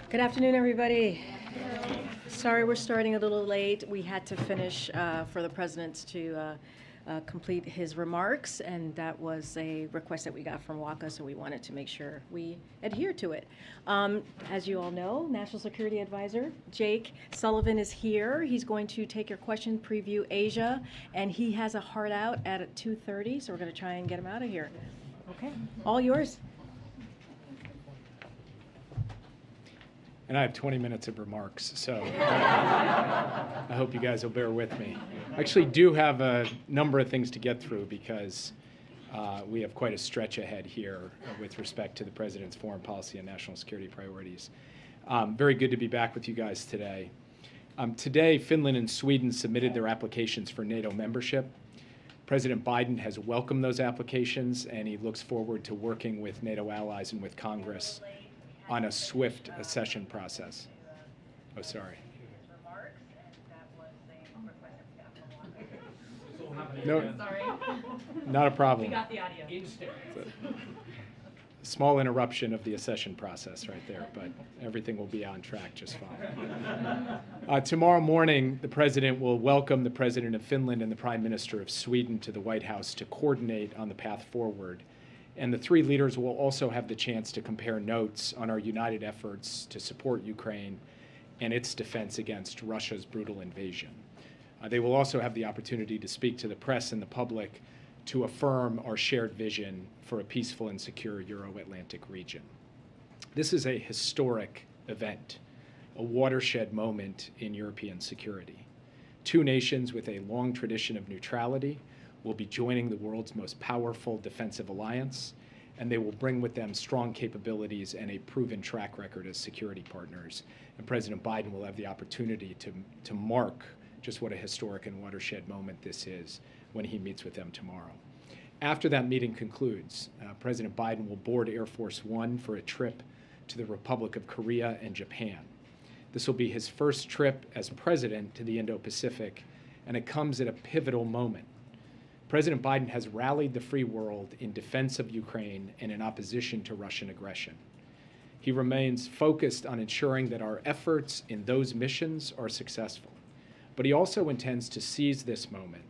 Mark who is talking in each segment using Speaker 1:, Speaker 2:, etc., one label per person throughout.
Speaker 1: Good afternoon, everybody. Sorry we're starting a little late. We had to finish for the president to complete his remarks, and that was a request that we got from WACA, so we wanted to make sure we adhere to it. As you all know, National Security Advisor Jake Sullivan is here. He's going to take your question, preview Asia, and he has a hard out at 2:30, so we're going to try and get him out of here. Okay, all yours.
Speaker 2: And I have 20 minutes of remarks, so I hope you guys will bear with me. I actually do have a number of things to get through because we have quite a stretch ahead here with respect to the President's foreign policy and national security priorities. Very good to be back with you guys today. Today, Finland and Sweden submitted their applications for NATO membership. President Biden has welcomed those applications, and he looks forward to working with NATO allies and with Congress on a swift accession process. Oh, sorry. No, sorry. Not a problem.
Speaker 1: We got the audio.
Speaker 2: Small interruption of the accession process right there, but everything will be on track just fine. Tomorrow morning, the President will welcome the President of Finland and the Prime Minister of Sweden to the White House to coordinate on the path forward. And the three leaders will also have the chance to compare notes on our united efforts to support Ukraine and its defense against Russia's brutal invasion. They will also have the opportunity to speak to the press and the public to affirm our shared vision for a peaceful and secure Euro-Atlantic region. This is a historic event, a watershed moment in European security. Two nations with a long tradition of neutrality will be joining the world's most powerful defensive alliance, and they will bring with them strong capabilities and a proven track record as security partners. And President Biden will have the opportunity to mark just what a historic and watershed moment this is when he meets with them tomorrow. After that meeting concludes, President Biden will board Air Force One for a trip to the Republic of Korea and Japan. This will be his first trip as president to the Indo-Pacific, and it comes at a pivotal moment. President Biden has rallied the free world in defense of Ukraine and in opposition to Russian aggression. He remains focused on ensuring that our efforts in those missions are successful. But he also intends to seize this moment,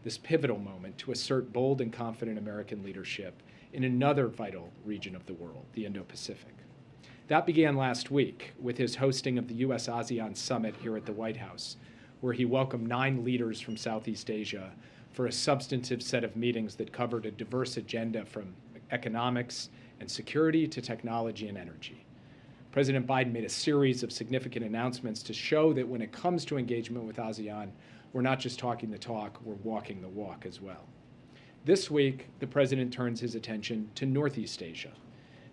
Speaker 2: this pivotal moment, to assert bold and confident American leadership in another vital region of the world, the Indo-Pacific. That began last week with his hosting of the U.S.-ASEAN Summit here at the White House, where he welcomed 9 leaders from Southeast Asia for a substantive set of meetings that covered a diverse agenda from economics and security to technology and energy. President Biden made a series of significant announcements to show that when it comes to engagement with ASEAN, we're not just talking the talk, we're walking the walk as well. This week, the President turns his attention to Northeast Asia.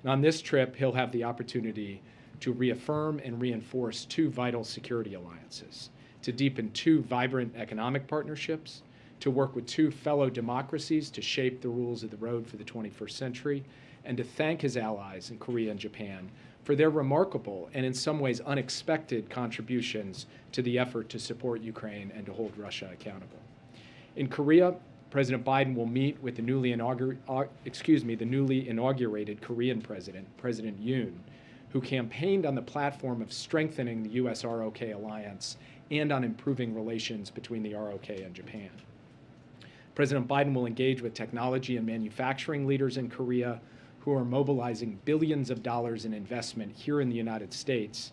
Speaker 2: And on this trip, he'll have the opportunity to reaffirm and reinforce 2 vital security alliances, to deepen 2 vibrant economic partnerships, to work with 2 fellow democracies to shape the rules of the road for the 21st century, and to thank his allies in Korea and Japan for their remarkable and in some ways unexpected contributions to the effort to support Ukraine and to hold Russia accountable. In Korea, President Biden will meet with the newly inaugurated Korean president, President Yoon, who campaigned on the platform of strengthening the U.S.-ROK alliance and on improving relations between the ROK and Japan. President Biden will engage with technology and manufacturing leaders in Korea who are mobilizing billions of dollars in investment here in the United States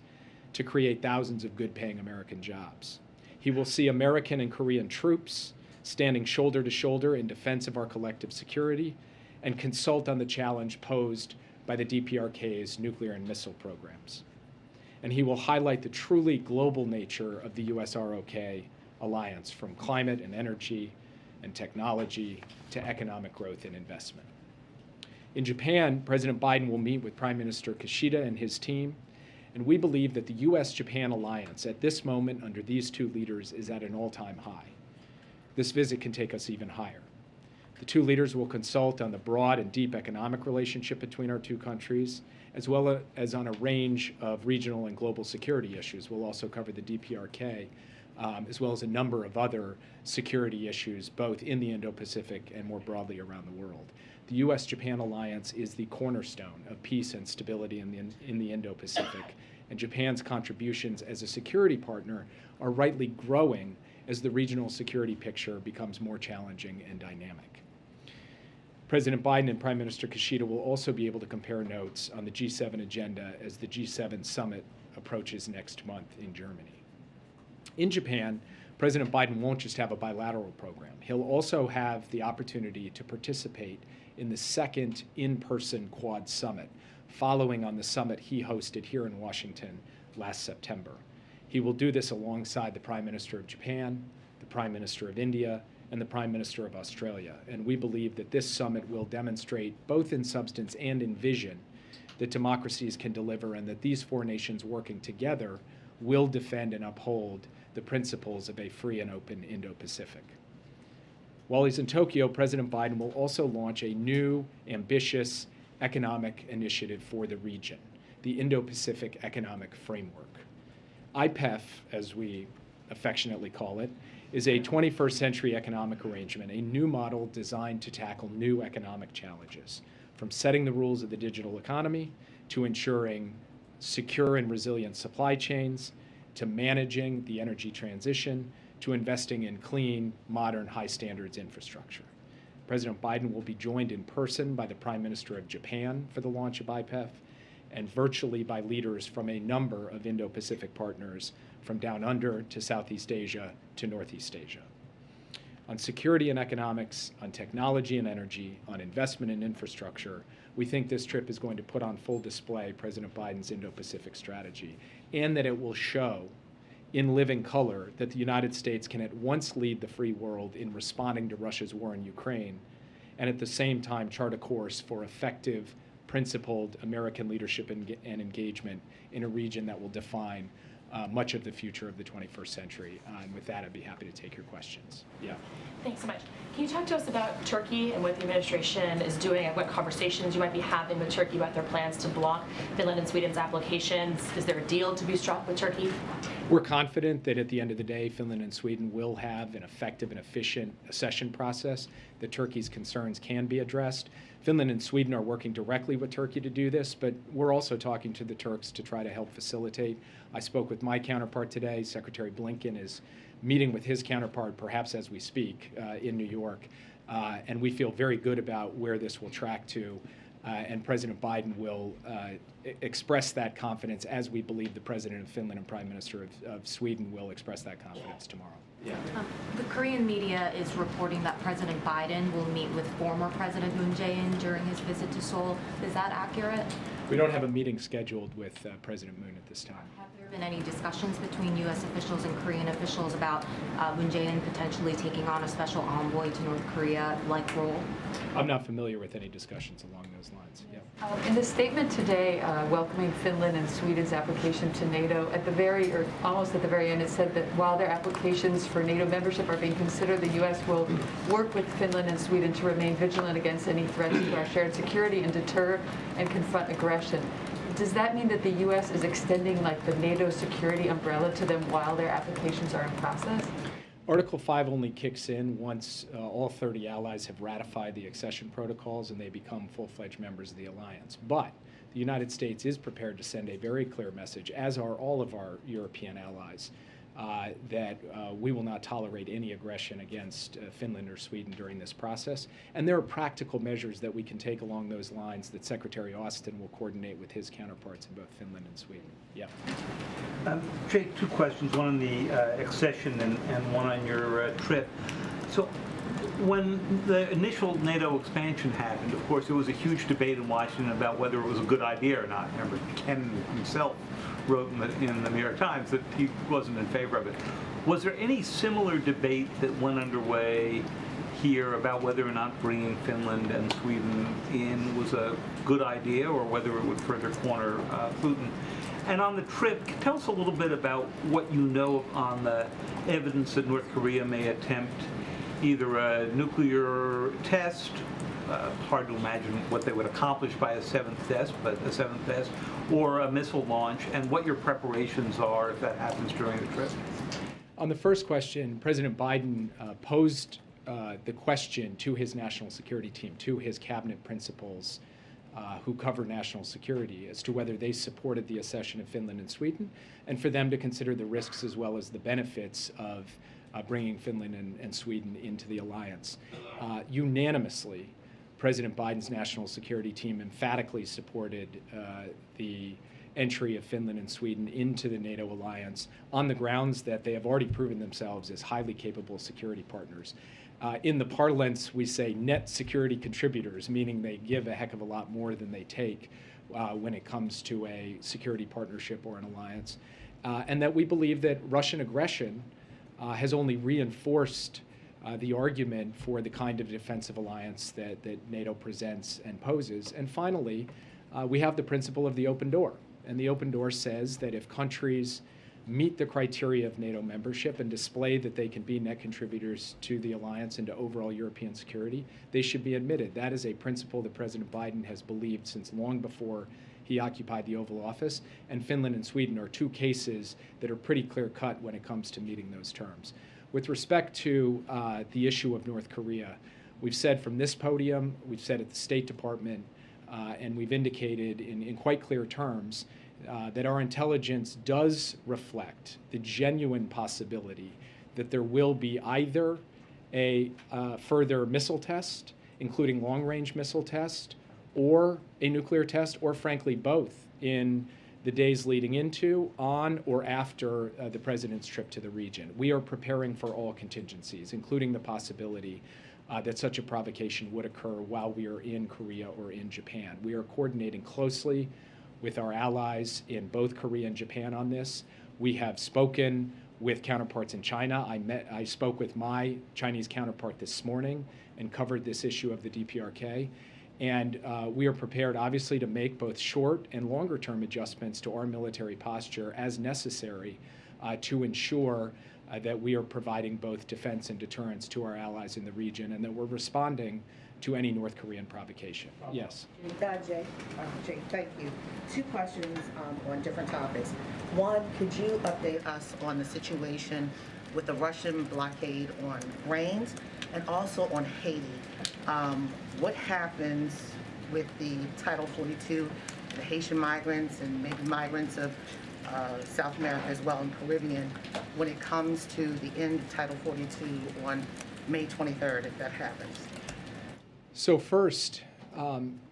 Speaker 2: to create thousands of good-paying American jobs. He will see American and Korean troops standing shoulder to shoulder in defense of our collective security and consult on the challenge posed by the DPRK's nuclear and missile programs. And he will highlight the truly global nature of the U.S.-ROK alliance, from climate and energy and technology to economic growth and investment. In Japan, President Biden will meet with Prime Minister Kishida and his team, and we believe that the U.S.-Japan alliance at this moment under these 2 leaders is at an all-time high. This visit can take us even higher. The 2 leaders will consult on the broad and deep economic relationship between our 2 countries, as well as on a range of regional and global security issues. We'll also cover the DPRK, as well as a number of other security issues, both in the Indo-Pacific and more broadly around the world. The U.S.-Japan alliance is the cornerstone of peace and stability in the Indo-Pacific, and Japan's contributions as a security partner are rightly growing as the regional security picture becomes more challenging and dynamic. President Biden and Prime Minister Kishida will also be able to compare notes on the G7 agenda as the G7 summit approaches next month in Germany. In Japan, President Biden won't just have a bilateral program. He'll also have the opportunity to participate in the second in-person Quad Summit, following on the summit he hosted here in Washington last September. He will do this alongside the Prime Minister of Japan, the Prime Minister of India, and the Prime Minister of Australia. And we believe that this summit will demonstrate, both in substance and in vision, that democracies can deliver and that these four nations working together will defend and uphold the principles of a free and open Indo-Pacific. While he's in Tokyo, President Biden will also launch a new, ambitious economic initiative for the region, the Indo-Pacific Economic Framework. IPEF, as we affectionately call it, is a 21st century economic arrangement, a new model designed to tackle new economic challenges, from setting the rules of the digital economy to ensuring secure and resilient supply chains, to managing the energy transition, to investing in clean, modern, high standards infrastructure. President Biden will be joined in person by the Prime Minister of Japan for the launch of IPEF, and virtually by leaders from a number of Indo-Pacific partners, from down under to Southeast Asia to Northeast Asia. On security and economics, on technology and energy, on investment and infrastructure, we think this trip is going to put on full display President Biden's Indo-Pacific strategy, and that it will show in living color that the United States can at once lead the free world in responding to Russia's war in Ukraine, and at the same time chart a course for effective, principled American leadership and engagement in a region that will define much of the future of the 21st century. And with that, I'd be happy to take your questions. Yeah.
Speaker 3: Thanks so much. Can you talk to us about Turkey and what the administration is doing and what conversations you might be having with Turkey about their plans to block Finland and Sweden's applications? Is there a deal to be struck with Turkey?
Speaker 2: We're confident that at the end of the day, Finland and Sweden will have an effective and efficient accession process, that Turkey's concerns can be addressed. Finland and Sweden are working directly with Turkey to do this, but we're also talking to the Turks to try to help facilitate. I spoke with my counterpart today. Secretary Blinken is meeting with his counterpart, perhaps as we speak, in New York. And we feel very good about where this will track to. And President Biden will express that confidence, as we believe the President of Finland and Prime Minister of Sweden will express that confidence tomorrow. Yeah.
Speaker 4: The Korean media is reporting that President Biden will meet with former President Moon Jae-in during his visit to Seoul. Is that accurate?
Speaker 2: We don't have a meeting scheduled with President Moon at this time.
Speaker 4: Have there been any discussions between U.S. officials and Korean officials about Moon Jae-in potentially taking on a special envoy to North Korea-like role?
Speaker 2: I'm not familiar with any discussions along those lines. Yeah.
Speaker 5: In the statement today welcoming Finland and Sweden's application to NATO, almost at the very end, it said that while their applications for NATO membership are being considered, the U.S. will work with Finland and Sweden to remain vigilant against any threats to our shared security and deter and confront aggression. Does that mean that the U.S. is extending the NATO security umbrella to them while their applications are in process?
Speaker 2: Article 5 only kicks in once all 30 allies have ratified the accession protocols and they become full-fledged members of the alliance. But the United States is prepared to send a very clear message, as are all of our European allies, that we will not tolerate any aggression against Finland or Sweden during this process. And there are practical measures that we can take along those lines that Secretary Austin will coordinate with his counterparts in both Finland and Sweden. Yeah.
Speaker 6: Jake, two questions, one on the accession and one on your trip. So when the initial NATO expansion happened, of course, there was a huge debate in Washington about whether it was a good idea or not. Remember, Ken himself wrote in the New York Times that he wasn't in favor of it. Was there any similar debate that went underway here about whether or not bringing Finland and Sweden in was a good idea or whether it would further corner Putin? And on the trip, tell us a little bit about what you know on the evidence that North Korea may attempt either a nuclear test, hard to imagine what they would accomplish by a seventh test, or a missile launch, and what your preparations are if that happens during the trip.
Speaker 2: On the first question, President Biden posed the question to his national security team, to his cabinet principals, who cover national security as to whether they supported the accession of Finland and Sweden, and for them to consider the risks as well as the benefits of bringing Finland and Sweden into the alliance. Unanimously, President Biden's national security team emphatically supported the entry of Finland and Sweden into the NATO alliance on the grounds that they have already proven themselves as highly capable security partners. In the parlance, we say net security contributors, meaning they give a heck of a lot more than they take when it comes to a security partnership or an alliance. And that we believe that Russian aggression has only reinforced the argument for the kind of defensive alliance that NATO presents and poses. And finally, we have the principle of the open door. And the open door says that if countries meet the criteria of NATO membership and display that they can be net contributors to the alliance and to overall European security, they should be admitted. That is a principle that President Biden has believed since long before he occupied the Oval Office, and Finland and Sweden are two cases that are pretty clear-cut when it comes to meeting those terms. With respect to the issue of North Korea, we've said from this podium, we've said at the State Department, and we've indicated in quite clear terms that our intelligence does reflect the genuine possibility that there will be either a further missile test, including long-range missile test, or a nuclear test, or frankly both, in the days leading into, on, or after the president's trip to the region. We are preparing for all contingencies, including the possibility that such a provocation would occur while we are in Korea or in Japan. We are coordinating closely with our allies in both Korea and Japan on this. We have spoken with counterparts in China. I spoke with my Chinese counterpart this morning and covered this issue of the DPRK. And we are prepared, obviously, to make both short and longer term adjustments to our military posture as necessary to ensure that we are providing both defense and deterrence to our allies in the region, and that we're responding to any North Korean provocation. Yes.
Speaker 7: Jay, thank you. Two questions on different topics. One, could you update us on the situation with the Russian blockade on grains and also on Haiti? What happens with the Title 42, the Haitian migrants and maybe migrants of South America as well and Caribbean when it comes to the end of Title 42 on May 23rd, if that happens?
Speaker 2: So first,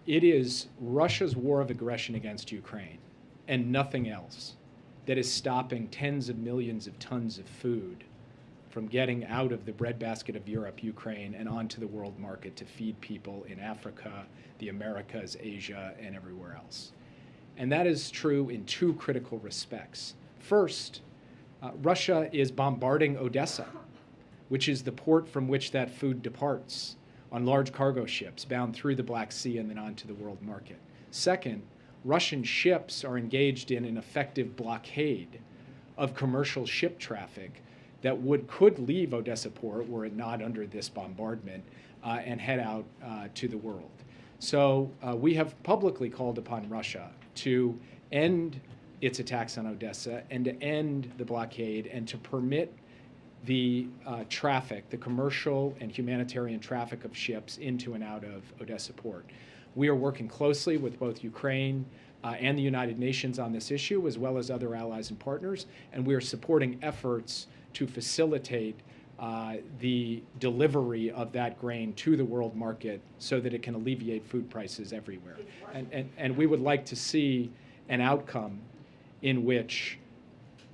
Speaker 2: it is Russia's war of aggression against Ukraine and nothing else that is stopping tens of millions of tons of food from getting out of the breadbasket of Europe, Ukraine, and onto the world market to feed people in Africa, the Americas, Asia, and everywhere else. And that is true in two critical respects. First, Russia is bombarding Odessa, which is the port from which that food departs on large cargo ships bound through the Black Sea and then onto the world market. Second, Russian ships are engaged in an effective blockade of commercial ship traffic that could leave Odessa port were it not under this bombardment and head out to the world. So we have publicly called upon Russia to end its attacks on Odessa and to end the blockade and to permit the traffic, the commercial and humanitarian traffic of ships into and out of Odessa port. We are working closely with both Ukraine and the United Nations on this issue, as well as other allies and partners, and we are supporting efforts to facilitate the delivery of that grain to the world market so that it can alleviate food prices everywhere. And we would like to see an outcome in which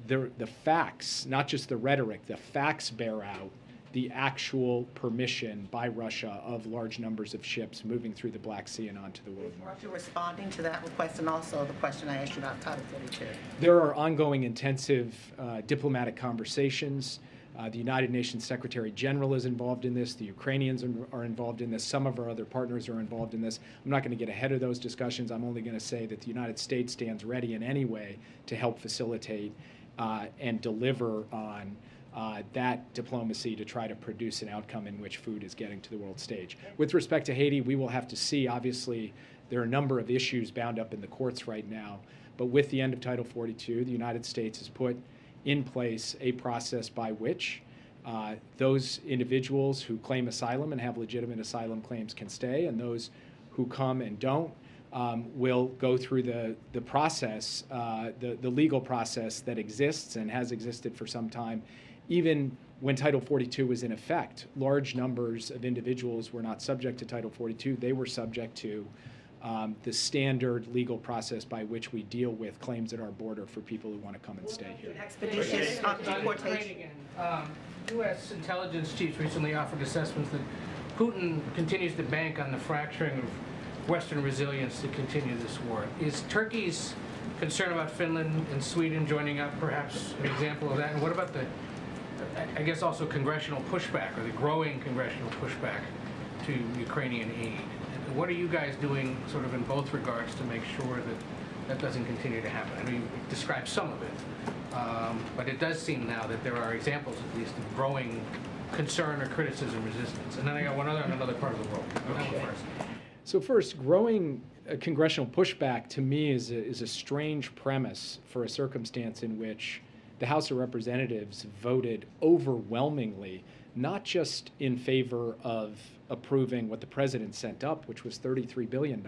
Speaker 2: the facts, not just the rhetoric, the facts bear out the actual permission by Russia of large numbers of ships moving through the Black Sea and onto the world market.
Speaker 7: Russia responding to that request, and also the question I asked you about Title 42.
Speaker 2: There are ongoing intensive diplomatic conversations. The United Nations Secretary General is involved in this. The Ukrainians are involved in this. Some of our other partners are involved in this. I'm not going to get ahead of those discussions. I'm only going to say that the United States stands ready in any way to help facilitate and deliver on that diplomacy to try to produce an outcome in which food is getting to the world stage. With respect to Haiti, we will have to see. Obviously, there are a number of issues bound up in the courts right now. But with the end of Title 42, the United States has put in place a process by which those individuals who claim asylum and have legitimate asylum claims can stay, and those who come and don't will go through the process, the legal process that exists and has existed for some time. Even when Title 42 was in effect, large numbers of individuals were not subject to Title 42. They were subject to the standard legal process by which we deal with claims at our border for people who want to come and stay here.
Speaker 7: Expeditious deportation.
Speaker 8: U.S. intelligence chiefs recently offered assessments that Putin continues to bank on the fracturing of Western resilience to continue this war. Is Turkey's concern about Finland and Sweden joining up perhaps an example of that? And what about the, I guess, also congressional pushback, or the growing congressional pushback to Ukrainian aid? And what are you guys doing sort of in both regards to make sure that that doesn't continue to happen? I know you described some of it, but it does seem now that there are examples, at least, of growing concern or criticism, resistance. And then I got one other on another part of the world. That one first.
Speaker 2: So first, growing congressional pushback to me is a strange premise for a circumstance in which the House of Representatives voted overwhelmingly, not just in favor of approving what the president sent up, which was $33 billion,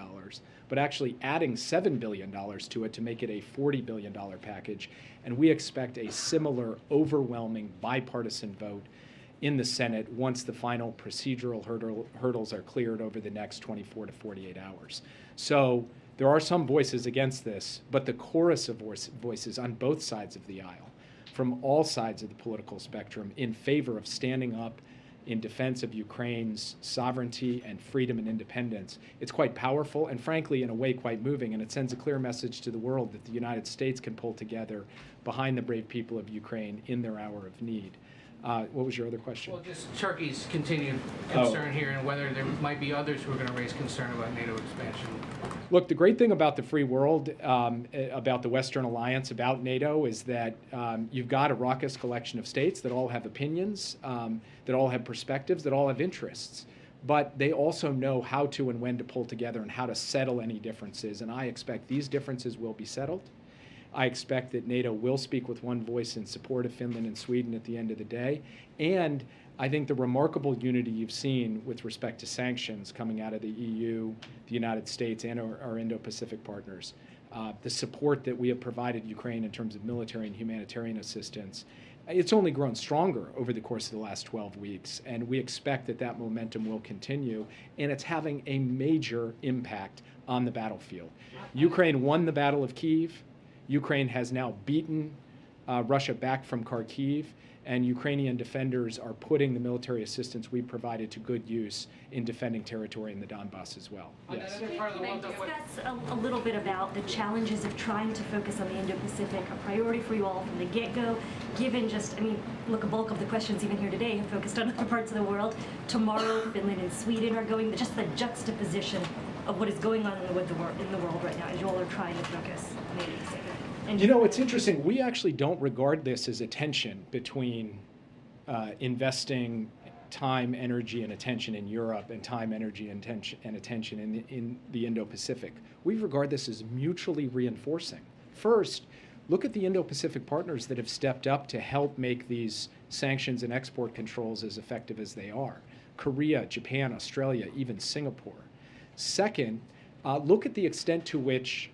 Speaker 2: but actually adding $7 billion to it to make it a $40 billion package. And we expect a similar overwhelming bipartisan vote in the Senate once the final procedural hurdles are cleared over the next 24 to 48 hours. So there are some voices against this, but the chorus of voices on both sides of the aisle, from all sides of the political spectrum, in favor of standing up in defense of Ukraine's sovereignty and freedom and independence, it's quite powerful and, frankly, in a way, quite moving. And it sends a clear message to the world that the United States can pull together behind the brave people of Ukraine in their hour of need. What was your other question?
Speaker 8: Well, just Turkey's continued concern here, and whether there might be others who are going to raise concern about NATO expansion.
Speaker 2: Look, the great thing about the free world, about the Western Alliance, about NATO, is that you've got a raucous collection of states that all have opinions, that all have perspectives, that all have interests. But they also know how to and when to pull together and how to settle any differences. And I expect these differences will be settled. I expect that NATO will speak with one voice in support of Finland and Sweden at the end of the day. And I think the remarkable unity you've seen with respect to sanctions coming out of the EU, the United States, and our Indo-Pacific partners, the support that we have provided Ukraine in terms of military and humanitarian assistance, it's only grown stronger over the course of the last 12 weeks. And we expect that that momentum will continue. And it's having a major impact on the battlefield. Ukraine won the Battle of Kyiv. Ukraine has now beaten Russia back from Kharkiv, and Ukrainian defenders are putting the military assistance we provided to good use in defending territory in the Donbass as well. Yes.
Speaker 9: Can I discuss a little bit about the challenges of trying to focus on the Indo-Pacific, a priority for you all from the get-go, given just, I mean, look, a bulk of the questions even here today have focused on other parts of the world. Tomorrow, Finland and Sweden are going, just the juxtaposition of what is going on in the world right now, as you all are trying to focus on the Indo-Pacific.
Speaker 2: You know, it's interesting. We actually don't regard this as a tension between investing time, energy, and attention in Europe and time, energy, and attention in the Indo-Pacific. We regard this as mutually reinforcing. First, look at the Indo-Pacific partners that have stepped up to help make these sanctions and export controls as effective as they are. Korea, Japan, Australia, even Singapore. Second, look at the extent to which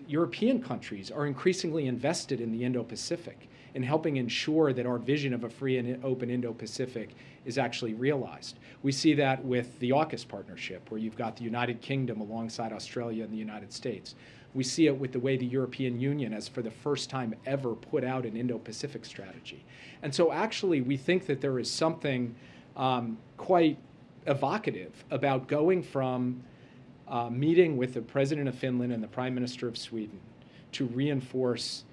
Speaker 2: European countries are increasingly invested in the Indo-Pacific in helping ensure that our vision of a free and open Indo-Pacific is actually realized. We see that with the AUKUS partnership, where you've got the United Kingdom alongside Australia and the United States. We see it with the way the European Union has, for the first time ever, put out an Indo-Pacific strategy. And so actually, we think that there is something quite evocative about going from meeting with the President of Finland and the Prime Minister of Sweden to reinforce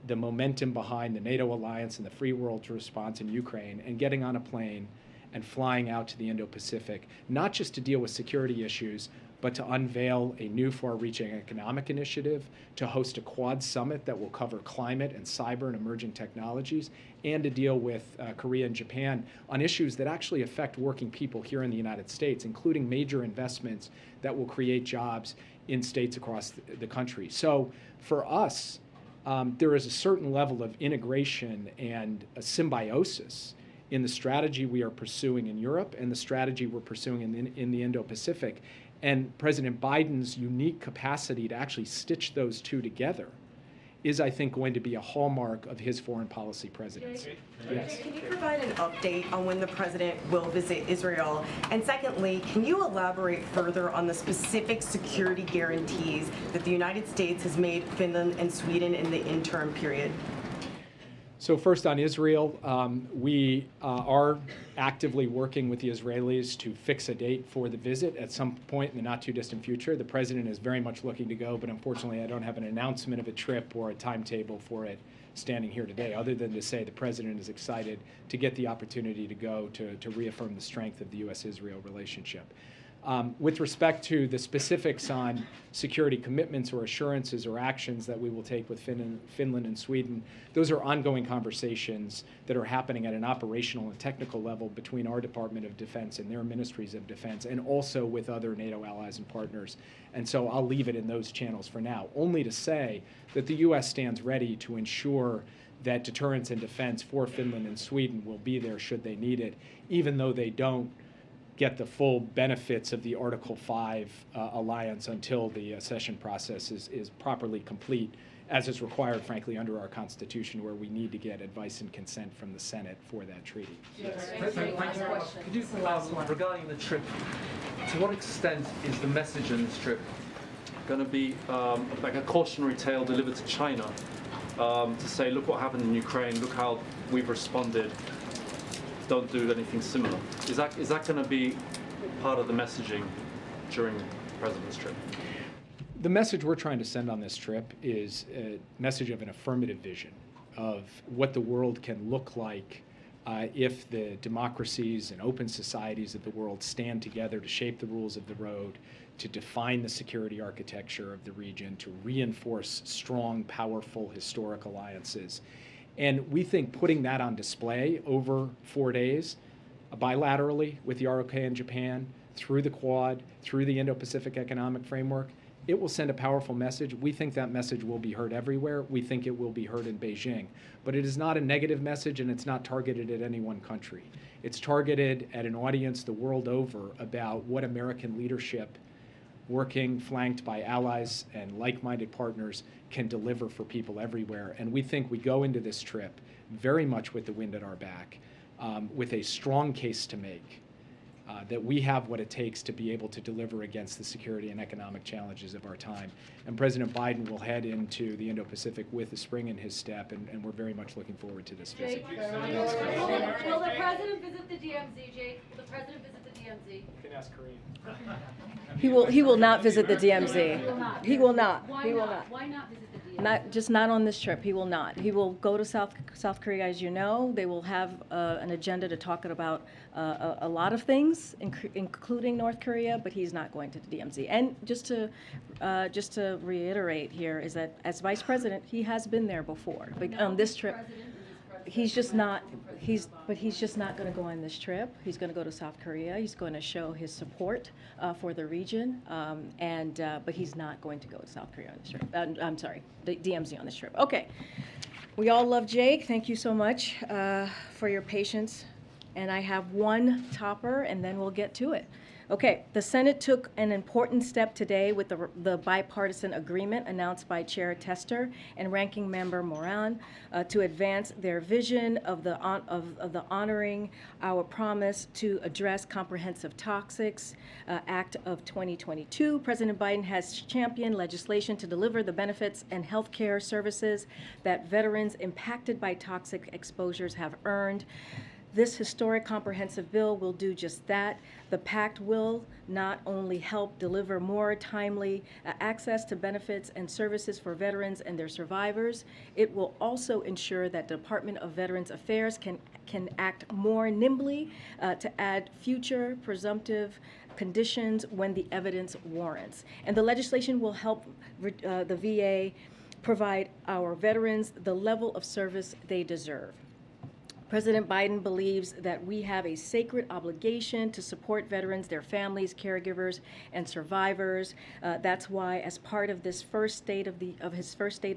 Speaker 2: the momentum behind the NATO alliance and the free world's response in Ukraine, and getting on a plane and flying out to the Indo-Pacific, not just to deal with security issues, but to unveil a new far-reaching economic initiative, to host a Quad summit that will cover climate and cyber and emerging technologies, and to deal with Korea and Japan on issues that actually affect working people here in the United States, including major investments that will create jobs in states across the country. So for us, there is a certain level of integration and a symbiosis in the strategy we are pursuing in Europe and the strategy we're pursuing in the Indo-Pacific. And President Biden's unique capacity to actually stitch those two together is, I think, going to be a hallmark of his foreign policy presidency. Yes.
Speaker 10: Can you provide an update on when the president will visit Israel? And secondly, can you elaborate further on the specific security guarantees that the United States has made Finland and Sweden in the interim period?
Speaker 2: So first on Israel, we are actively working with the Israelis to fix a date for the visit at some point in the not too distant future. The president is very much looking to go, but unfortunately I don't have an announcement of a trip or a timetable for it standing here today, other than to say the president is excited to get the opportunity to go to reaffirm the strength of the U.S.-Israel relationship. With respect to the specifics on security commitments or assurances or actions that we will take with Finland and Sweden, those are ongoing conversations that are happening at an operational and technical level between our Department of Defense and their ministries of defense, and also with other NATO allies and partners. And so I'll leave it in those channels for now, only to say that the U.S. stands ready to ensure that deterrence and defense for Finland and Sweden will be there should they need it, even though they don't get the full benefits of the Article 5 alliance until the accession process is properly complete, as is required, frankly, under our Constitution, where we need to get advice and consent from the Senate for that treaty.
Speaker 11: Yes. Could you, regarding the trip, to what extent is the message in this trip going to be like a cautionary tale delivered to China to say, look what happened in Ukraine, look how we've responded, don't do anything similar? Is that going to be part of the messaging during the president's trip?
Speaker 2: The message we're trying to send on this trip is a message of an affirmative vision of what the world can look like if the democracies and open societies of the world stand together to shape the rules of the road, to define the security architecture of the region, to reinforce strong, powerful, historic alliances. And we think putting that on display over 4 days, bilaterally with the ROK and Japan, through the Quad, through the Indo-Pacific Economic Framework, it will send a powerful message. We think that message will be heard everywhere. We think it will be heard in Beijing. But it is not a negative message, and it's not targeted at any one country. It's targeted at an audience the world over about what American leadership, working flanked by allies and like-minded partners, can deliver for people everywhere. And we think we go into this trip very much with the wind at our back, with a strong case to make that we have what it takes to be able to deliver against the security and economic challenges of our time. And President Biden will head into the Indo-Pacific with a spring in his step, and we're very much looking forward to this visit.
Speaker 12: Will the president visit the DMZ, Jake? Will the president visit the DMZ?
Speaker 2: You can ask Karine.
Speaker 1: He will not visit the DMZ. He will not.
Speaker 12: Why
Speaker 1: He will
Speaker 12: not?
Speaker 1: not.
Speaker 12: Why not visit the DMZ?
Speaker 1: Not on this trip. He will not. He will go to South Korea, as you know. They will have an agenda to talk about a lot of things, including North Korea, but he's not going to the DMZ. And just to reiterate here is that as vice president, he has been there before. But on this trip, he's just not going to go on this trip. He's going to go to South Korea. He's going to show his support for the region, but he's not going to go to South Korea on this trip. I'm sorry, the DMZ on this trip. Okay, we all love Jake. Thank you so much for your patience. And I have one topper, and then we'll get to it. Okay, the Senate took an important step today with the bipartisan agreement announced by Chair Tester and Ranking Member Moran to advance their vision of the Honoring Our Promise to Address Comprehensive Toxics Act of 2022. President Biden has championed legislation to deliver the benefits and health care services that veterans impacted by toxic exposures have earned. This historic comprehensive bill will do just that. The pact will not only help deliver more timely access to benefits and services for veterans and their survivors, it will also ensure that the Department of Veterans Affairs can act more nimbly to add future presumptive conditions when the evidence warrants. And the legislation will help the VA provide our veterans the level of service they deserve. President Biden believes that we have a sacred obligation to support veterans, their families, caregivers, and survivors. That's why, as part of this his first State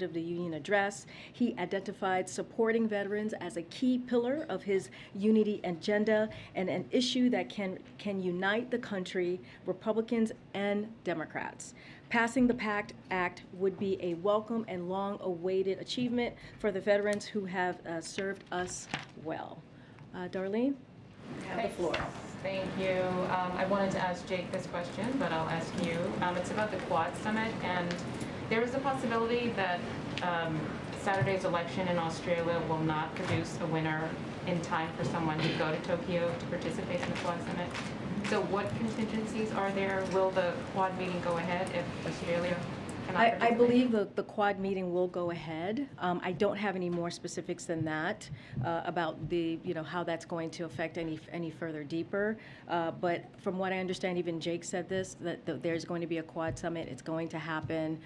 Speaker 1: of the Union address, he identified supporting veterans as a key pillar of his unity agenda and an issue that can unite the country, Republicans and Democrats. Passing the PACT Act would be a welcome and long-awaited achievement for the veterans who have served us well. Darlene, you have the floor.
Speaker 13: Thank you. I wanted to ask Jake this question, but I'll ask you. It's about the Quad Summit, and there is a possibility that Saturday's election in Australia will not produce a winner in time for someone to go to Tokyo to participate in the Quad Summit. So what contingencies are there? Will the Quad meeting go ahead if Australia cannot
Speaker 1: I
Speaker 13: participate?
Speaker 1: believe the Quad meeting will go ahead. I don't have any more specifics than that about how that's going to affect any further deeper. But from what I understand, even Jake said this, that there's going to be a Quad summit. It's going to happen.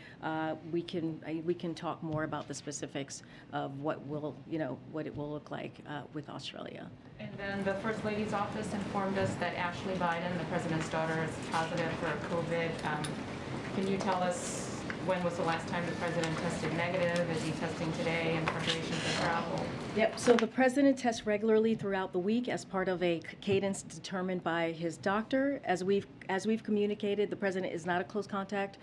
Speaker 1: We can talk more about the specifics of what it will look like with Australia.
Speaker 13: And then the First Lady's office informed us that Ashley Biden, the president's daughter, is positive for COVID. Can you tell us when was the last time the president tested negative? Is he testing today in preparation for travel?
Speaker 1: Yep, so the president tests regularly throughout the week as part of a cadence determined by his doctor. As we've communicated, the president is not a close contact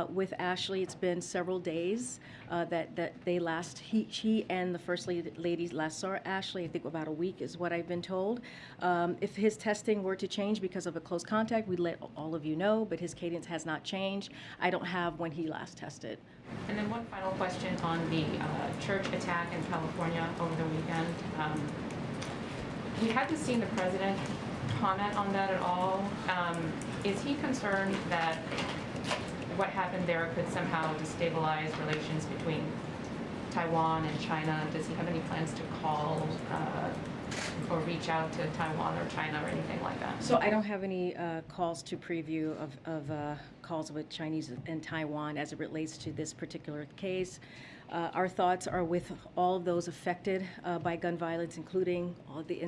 Speaker 1: with Ashley. It's been several days that he and the First Lady last saw Ashley. I think about a week is what I've been told. If his testing were to change because of a close contact, we'd let all of you know, but his cadence has not changed. I don't have when he last tested.
Speaker 13: And then one final question on the church attack in California over the weekend. We haven't seen the president comment on that at all. Is he concerned that what happened there could somehow destabilize relations between Taiwan and China? Does he have any plans to call or reach out to Taiwan or China or anything like that?
Speaker 1: So I don't have any calls to preview of calls with Chinese and Taiwan as it relates to this particular case. Our thoughts are with all of those affected by gun violence, including all the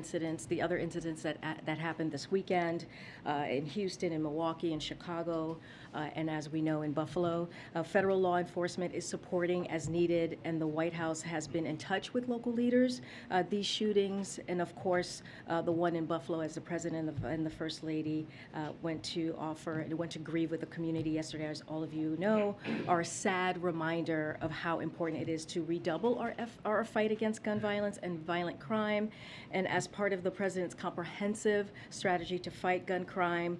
Speaker 1: other incidents that happened this weekend in Houston, in Milwaukee, in Chicago, and as we know in Buffalo. Federal law enforcement is supporting as needed, and the White House has been in touch with local leaders. These shootings, and of course, the one in Buffalo, as the president and the First Lady went to grieve with the community yesterday, as all of you know, are a sad reminder of how important it is to redouble our fight against gun violence and violent crime. And as part of the president's comprehensive strategy to fight gun crime,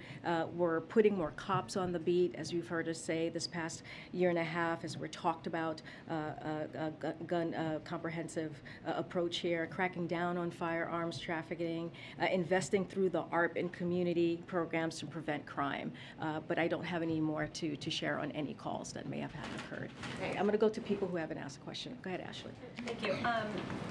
Speaker 1: we're putting more cops on the beat, as you've heard us say this past year and a half, as we're talked about gun comprehensive approach here, cracking down on firearms trafficking, investing through the ARP and community programs to prevent crime. But I don't have any more to share on any calls that may have occurred. Okay, I'm going to go to people who haven't asked a question. Go ahead, Ashley.
Speaker 14: Thank you.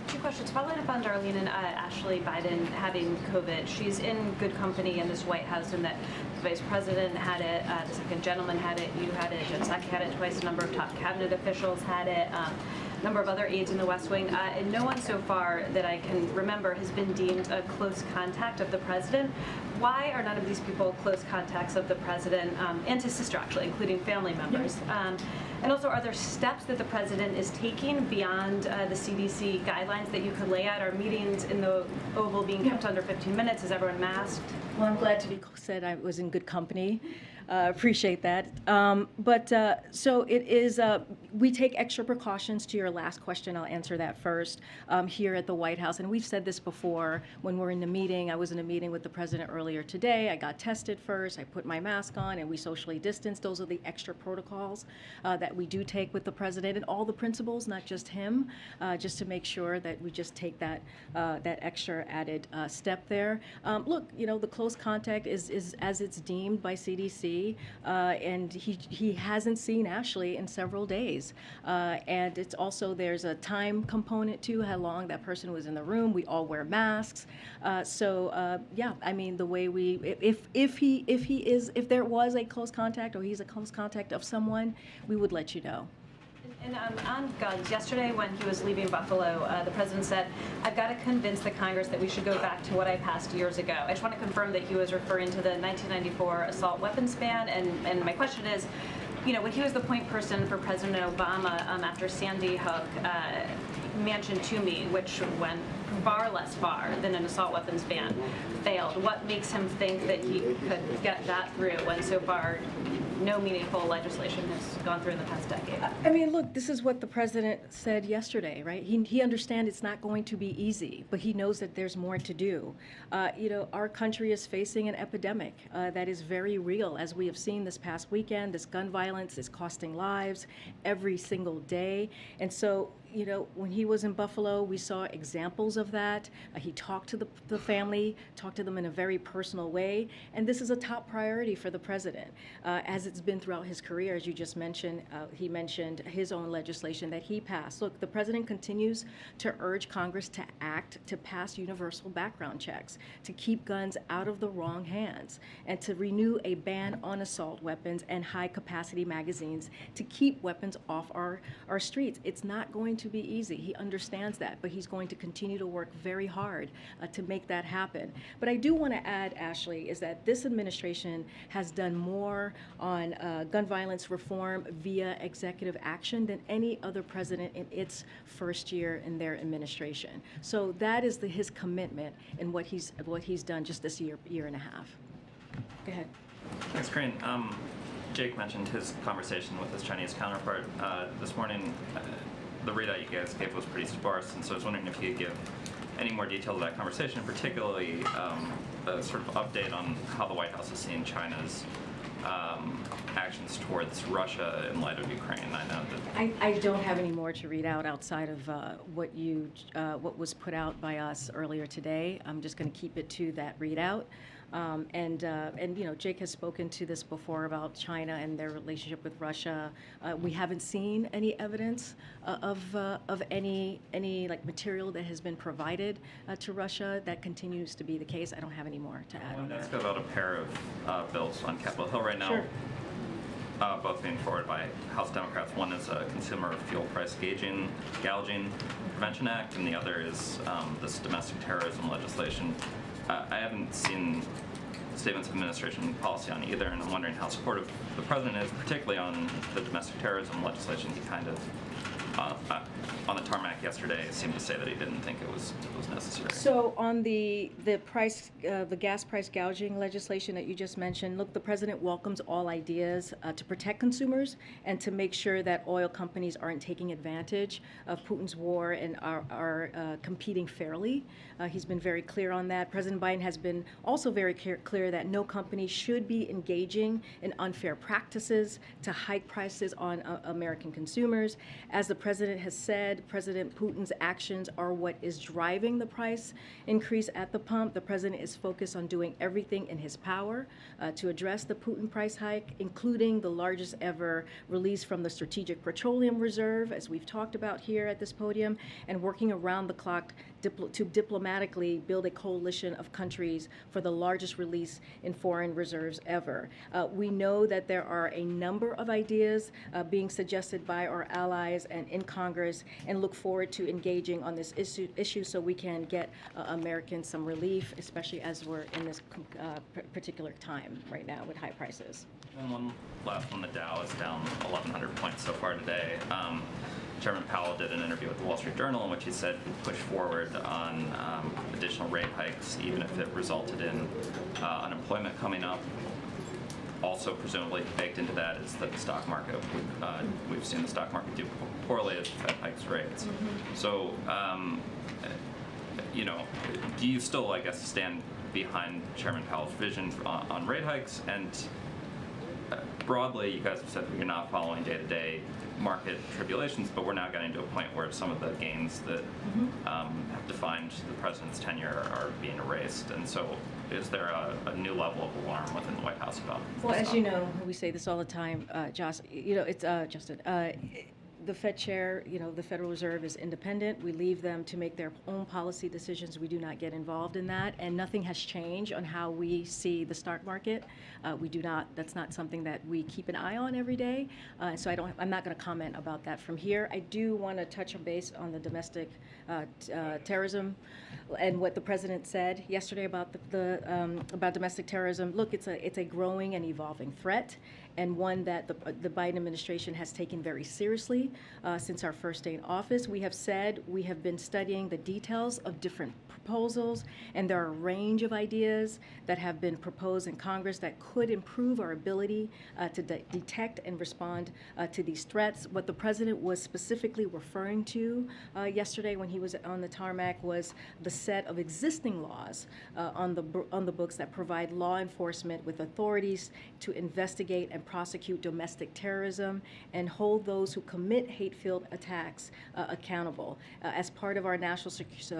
Speaker 14: Two questions. Following up on Darlene and Ashley Biden having COVID, she's in good company in this White House, and that the Vice President had it, the second gentleman had it, you had it, Jen Psaki had it twice, a number of top cabinet officials had it, a number of other aides in the West Wing, and no one so far that I can remember has been deemed a close contact of the president. Why are none of these people close contacts of the president and his sister, actually, including family members? And also, are there steps that the president is taking beyond the CDC guidelines that you could lay out? Are meetings in the Oval being kept under 15 minutes? Is everyone masked?
Speaker 1: Well, I'm glad to be said I was in good company. Appreciate that. So it is, we take extra precautions. To your last question, I'll answer that first. Here at the White House, and we've said this before, when we're in the meeting, I was in a meeting with the president earlier today. I got tested first, I put my mask on, and we socially distanced. Those are the extra protocols that we do take with the president and all the principals, not just him, just to make sure that we just take that extra added step there. Look, the close contact is as it's deemed by CDC. And he hasn't seen Ashley in several days. And it's also, there's a time component to how long that person was in the room. We all wear masks. Yeah, I mean, the way if there was a close contact or he's a close contact of someone, we would let you know.
Speaker 14: And on guns, yesterday when he was leaving Buffalo, the president said, "I've got to convince the Congress that we should go back to what I passed years ago." I just want to confirm that he was referring to the 1994 assault weapons ban. And my question is, you know, when he was the point person for President Obama after Sandy Hook, mentioned to me, which went far less far than an assault weapons ban, failed. What makes him think that he could get that through when so far no meaningful legislation has gone through in the past decade?
Speaker 1: I mean, look, this is what the president said yesterday, right? He understands it's not going to be easy, but he knows that there's more to do. You know, our country is facing an epidemic that is very real, as we have seen this past weekend. This gun violence is costing lives every single day. And so, you know, when he was in Buffalo, we saw examples of that. He talked to the family, talked to them in a very personal way. And this is a top priority for the president, as it's been throughout his career. As you just mentioned, he mentioned his own legislation that he passed. Look, the president continues to urge Congress to act to pass universal background checks, to keep guns out of the wrong hands, and to renew a ban on assault weapons and high-capacity magazines to keep weapons off our streets. It's not going to be easy. He understands that, but he's going to continue to work very hard to make that happen. But I do want to add, Ashley, is that this administration has done more on gun violence reform via executive action than any other president in its first year in their administration. So that is his commitment and what he's done just this year and a half. Go ahead.
Speaker 15: Thanks, Karine. Jake mentioned his conversation with his Chinese counterpart this morning. The readout you guys gave was pretty sparse, and so I was wondering if you could give any more details of that conversation, particularly a sort of update on how the White House is seeing China's actions towards Russia in light of Ukraine. I know that
Speaker 1: I don't have any more to read out outside of what was put out by us earlier today. I'm just going to keep it to that readout. And you know, Jake has spoken to this before about China and their relationship with Russia. We haven't seen any evidence of any like material that has been provided to Russia. That continues to be the case. I don't have any more to add on that.
Speaker 15: Let's go about a pair of bills on Capitol Hill right now.
Speaker 1: Sure.
Speaker 15: Both being forwarded by House Democrats. One is a Consumer Fuel Price Gouging Prevention Act, and the other is this domestic terrorism legislation. I haven't seen statements of administration policy on either, and I'm wondering how supportive the president is, particularly on the domestic terrorism legislation. He kind of, on the tarmac yesterday, seemed to say that he didn't think it was necessary.
Speaker 1: So on the gas price gouging legislation that you just mentioned, look, the president welcomes all ideas to protect consumers and to make sure that oil companies aren't taking advantage of Putin's war and are competing fairly. He's been very clear on that. President Biden has been also very clear that no company should be engaging in unfair practices to hike prices on American consumers. As the president has said, President Putin's actions are what is driving the price increase at the pump. The president is focused on doing everything in his power to address the Putin price hike, including the largest ever release from the Strategic Petroleum Reserve, as we've talked about here at this podium, and working around the clock to diplomatically build a coalition of countries for the largest release in foreign reserves ever. We know that there are a number of ideas being suggested by our allies and in Congress, and look forward to engaging on this issue so we can get Americans some relief, especially as we're in this particular time right now with high prices.
Speaker 15: And one last one, the Dow is down 1,100 points so far today. Chairman Powell did an interview with the Wall Street Journal in which he said he'd push forward on additional rate hikes, even if it resulted in unemployment coming up. Also, presumably baked into that is that the stock market, we've seen the stock market do poorly as the Fed hikes rates.
Speaker 1: Mm-hmm.
Speaker 15: So, you know, do you still, I guess, stand behind Chairman Powell's vision on rate hikes? And broadly, you guys have said that you're not following day-to-day market tribulations, but we're now getting to a point where some of the gains that have defined the president's tenure are being erased. And so is there a new level of alarm within the White House about
Speaker 1: Well, as you know, we say this all the time, Josh, you know, it's Justin. The Fed chair, the Federal Reserve is independent. We leave them to make their own policy decisions. We do not get involved in that, and nothing has changed on how we see the stock market. We do not. That's not something that we keep an eye on every day. So I'm not going to comment about that from here. I do want to touch on base on the domestic terrorism and what the president said yesterday about about domestic terrorism. Look, it's a growing and evolving threat, and one that the Biden administration has taken very seriously since our first day in office. We have said we have been studying the details of different proposals, and there are a range of ideas that have been proposed in Congress that could improve our ability to detect and respond to these threats. What the president was specifically referring to yesterday when he was on the tarmac was the set of existing laws on the books that provide law enforcement with authorities to investigate and prosecute domestic terrorism and hold those who commit hate-filled attacks accountable. As part of our national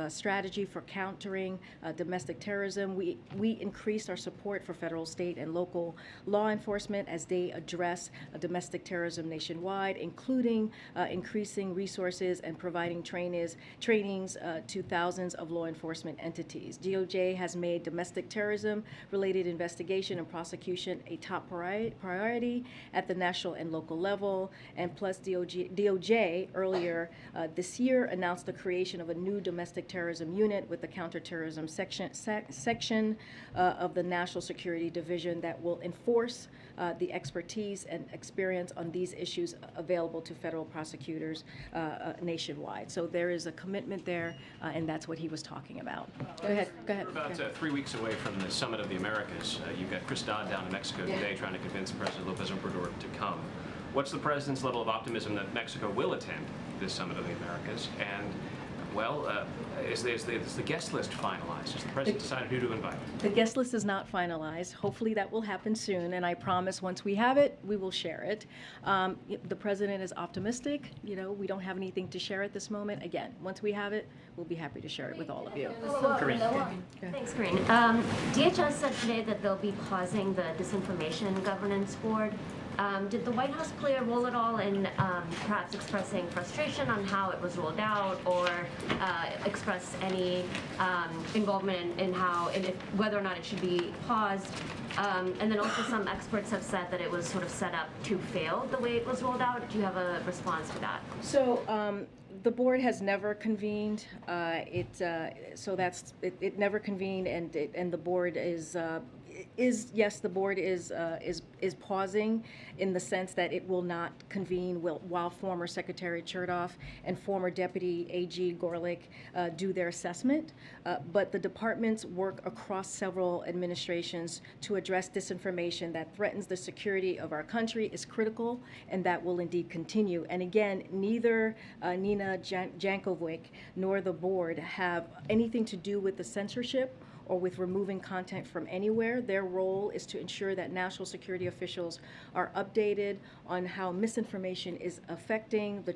Speaker 1: strategy for countering domestic terrorism, we increased our support for federal, state, and local law enforcement as they address domestic terrorism nationwide, including increasing resources and providing trainings to thousands of law enforcement entities. DOJ has made domestic terrorism-related investigation and prosecution a top priority at the national and local level, and plus DOJ earlier this year announced the creation of a new domestic terrorism unit with the counterterrorism section of the National Security Division that will enforce the expertise and experience on these issues available to federal prosecutors nationwide. So there is a commitment there, and that's what he was talking about. Go ahead.
Speaker 16: We're about 3 weeks away from the Summit of the Americas. You've got Chris Dodd down in Mexico today trying to convince President Lopez Obrador to come. What's the president's level of optimism that Mexico will attend this Summit of the Americas? And, well, is the guest list finalized? Has the president decided who to invite?
Speaker 1: The guest list is not finalized. Hopefully that will happen soon, and I promise once we have it, we will share it. The president is optimistic. We don't have anything to share at this moment. Again, once we have it, we'll be happy to share it with all of you.
Speaker 16: Karine.
Speaker 9: Thanks, Karine. DHS said today that they'll be pausing the Disinformation Governance Board. Did the White House play a role at all in perhaps expressing frustration on how it was rolled out, or express any involvement in whether or not it should be paused? And then also some experts have said that it was sort of set up to fail the way it was rolled out. Do you have a response to that?
Speaker 1: So the board has never convened. It never convened, and the board yes, the board is pausing in the sense that it will not convene while former Secretary Chertoff and former Deputy AG Gorlick do their assessment. But the departments work across several administrations to address disinformation that threatens the security of our country is critical, and that will indeed continue. And again, neither Nina Jankovic nor the board have anything to do with the censorship or with removing content from anywhere. Their role is to ensure that national security officials are updated on how misinformation is affecting the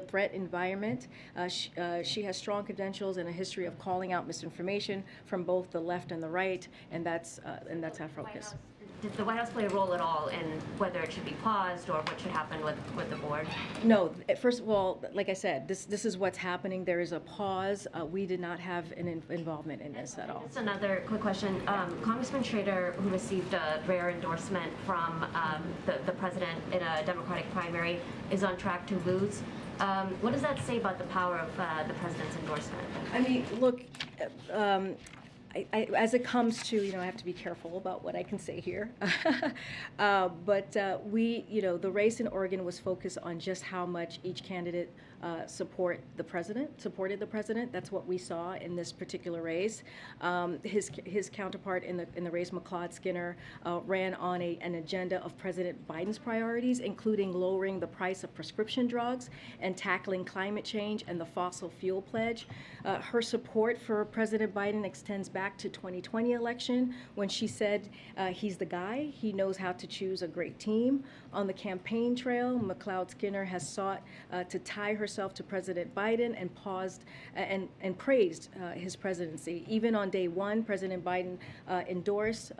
Speaker 1: threat environment. She has strong credentials and a history of calling out misinformation from both the left and the right, and that's our focus.
Speaker 9: Did the White House play a role at all in whether it should be paused or what should happen with the board?
Speaker 1: No. First of all, like I said, this is what's happening. There is a pause. We did not have an involvement in this at all.
Speaker 9: Just another quick question. Congressman Schrader, who received a rare endorsement from the president in a Democratic primary, is on track to lose. What does that say about the power of the president's endorsement?
Speaker 1: I mean, look, as it comes to, I have to be careful about what I can say here. But the race in Oregon was focused on just how much each candidate supported the president. That's what we saw in this particular race. His counterpart in the race, McLeod Skinner, ran on an agenda of President Biden's priorities, including lowering the price of prescription drugs and tackling climate change and the fossil fuel pledge. Her support for President Biden extends back to 2020 election when she said he's the guy. He knows how to choose a great team. On the campaign trail, McLeod Skinner has sought to tie herself to President Biden and paused and praised his presidency. Even on day one, President Biden endorsed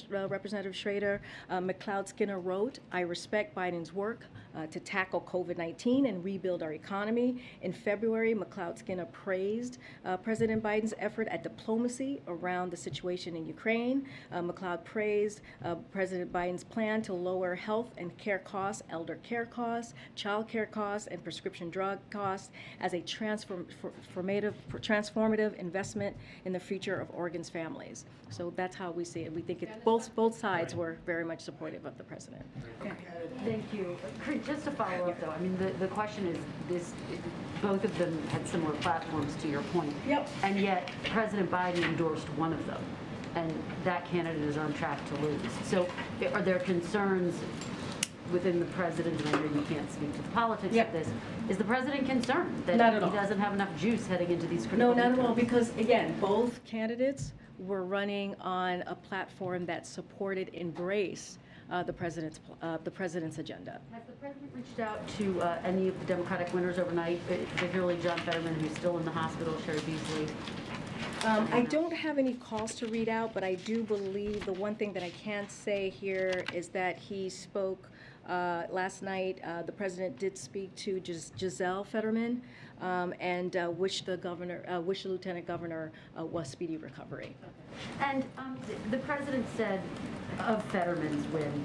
Speaker 1: Representative Schrader. McLeod Skinner wrote, "I respect Biden's work to tackle COVID-19 and rebuild our economy. In February, McLeod Skinner praised President Biden's effort at diplomacy around the situation in Ukraine. McLeod praised President Biden's plan to lower health and care costs, elder care costs, child care costs, and prescription drug costs as a transformative investment in the future of Oregon's families. So that's how we see it. We think both sides were very much supportive of the president.
Speaker 17: Okay. Thank you. Just to follow up, though, I mean, the question is this: both of them had similar platforms, to your point.
Speaker 1: Yep.
Speaker 17: And yet, President Biden endorsed one of them, and that candidate is on track to lose. So, are there concerns within the president? And I know you can't speak to the politics of this. Is the president concerned that
Speaker 1: Not at all.
Speaker 17: he doesn't have enough juice heading into these critical?
Speaker 1: No, not at all,
Speaker 17: midterms?
Speaker 1: because again, both candidates were running on a platform that supported, embraced the president's agenda.
Speaker 17: Has the president reached out to any of the Democratic winners overnight, particularly John Fetterman, who's still in the hospital, Sherry Beasley?
Speaker 1: I don't have any calls to read out, but I do believe the one thing that I can say here is that he spoke last night. The president did speak to Giselle Fetterman and wished the lieutenant governor was speedy recovery.
Speaker 17: And the president said of Fetterman's win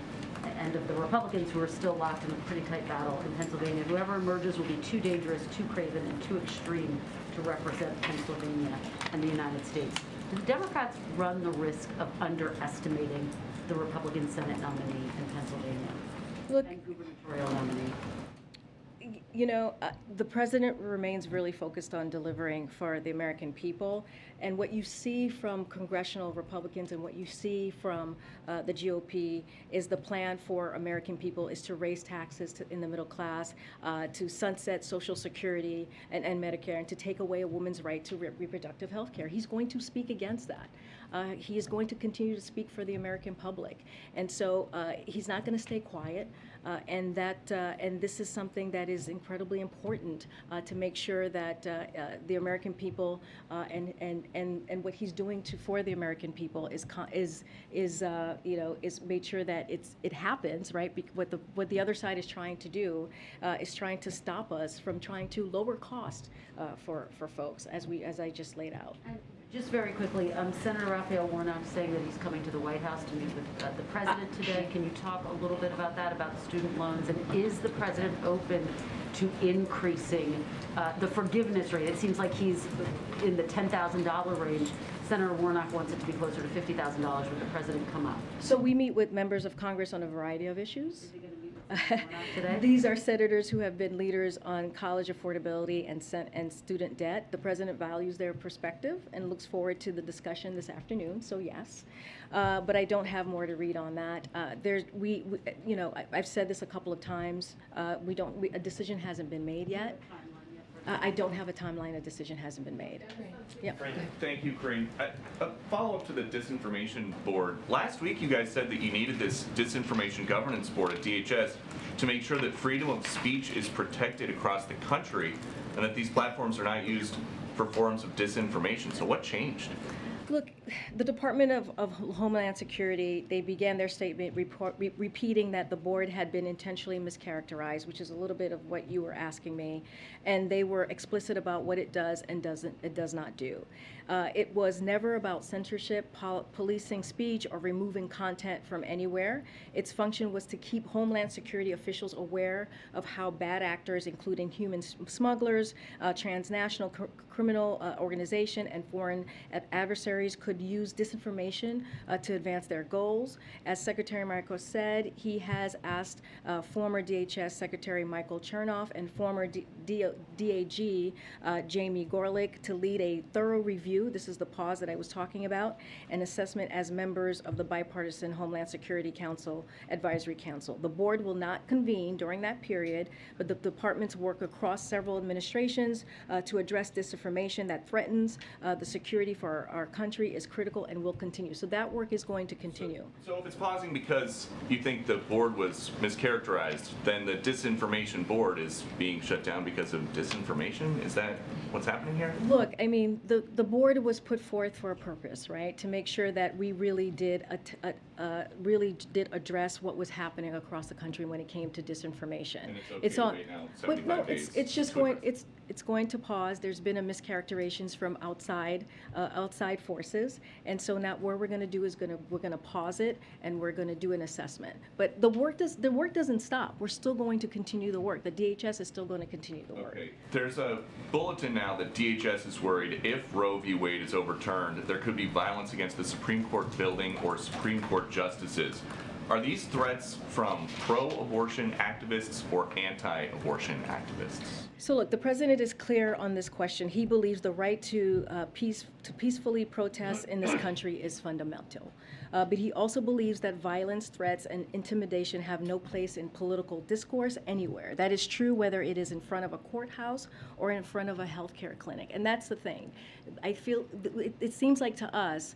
Speaker 17: and of the Republicans who are still locked in a pretty tight battle in Pennsylvania, whoever emerges will be too dangerous, too craven, and too extreme to represent Pennsylvania and the United States. Do the Democrats run the risk of underestimating the Republican Senate nominee in Pennsylvania and gubernatorial nominee?
Speaker 1: You know, the president remains really focused on delivering for the American people. And what you see from congressional Republicans and what you see from the GOP is the plan for American people is to raise taxes in the middle class, to sunset Social Security and Medicare, and to take away a woman's right to reproductive health care. He's going to speak against that. He is going to continue to speak for the American public. And so he's not going to stay quiet. And this is something that is incredibly important to make sure that the American people and what he's doing for the American people is made sure that it happens, right? What the other side is trying to do is trying to stop us from trying to lower cost for folks, as I just laid out.
Speaker 17: And just very quickly, Senator Raphael Warnock saying that he's coming to the White House to meet with the president today. Can you talk a little bit about that, about the student loans? And is the president open to increasing the forgiveness rate? It seems like he's in the $10,000 range. Senator Warnock wants it to be closer to $50,000. Would the president come up?
Speaker 1: So we meet with members of Congress on a variety of issues.
Speaker 17: Is he going to meet with Warnock today?
Speaker 1: These are senators who have been leaders on college affordability and student debt. The president values their perspective and looks forward to the discussion this afternoon. So yes, but I don't have more to read on that. I've said this a couple of times. A decision hasn't been made yet. I don't have a timeline. A decision hasn't been made. Yeah.
Speaker 18: Thank you, Karine. A follow-up to the Disinformation Board. Last week, you guys said that you needed this Disinformation Governance Board at DHS to make sure that freedom of speech is protected across the country and that these platforms are not used for forms of disinformation. So what changed?
Speaker 1: Look, the Department of Homeland Security, they began their statement repeating that the board had been intentionally mischaracterized, which is a little bit of what you were asking me, and they were explicit about what it does and does not do. It was never about censorship, policing speech, or removing content from anywhere. Its function was to keep Homeland Security officials aware of how bad actors, including human smugglers, transnational criminal organization, and foreign adversaries could use disinformation to advance their goals. As Secretary Michael said, he has asked former DHS Secretary Michael Chernoff and former DAG Jamie Gorelick to lead a thorough review. This is the pause that I was talking about, an assessment as members of the Bipartisan Homeland Security Council Advisory Council. The board will not convene during that period, but the departments work across several administrations to address disinformation that threatens the security for our country is critical and will continue. So that work is going to continue.
Speaker 18: So if it's pausing because you think the board was mischaracterized, then the Disinformation Board is being shut down because of disinformation? Is that what's happening here?
Speaker 1: Look, I mean, the board was put forth for a purpose, right? To make sure that we really did address what was happening across the country when it came to disinformation.
Speaker 18: And it's okay to wait now,
Speaker 1: but no,
Speaker 18: 75 days.
Speaker 1: it's just going. It's going to pause. There's been a mischaracterizations from outside forces, and so now what we're going to do is we're going to pause it, and we're going to do an assessment. But the work doesn't stop. We're still going to continue the work. The DHS is still going to continue the work.
Speaker 18: Okay. There's a bulletin now that DHS is worried if Roe v. Wade is overturned, there could be violence against the Supreme Court building or Supreme Court justices. Are these threats from pro-abortion activists or anti-abortion activists?
Speaker 1: So look, the president is clear on this question. He believes the right to peacefully protest in this country is fundamental. But he also believes that violence, threats, and intimidation have no place in political discourse anywhere. That is true whether it is in front of a courthouse or in front of a healthcare clinic. And that's the thing. I feel it seems like to us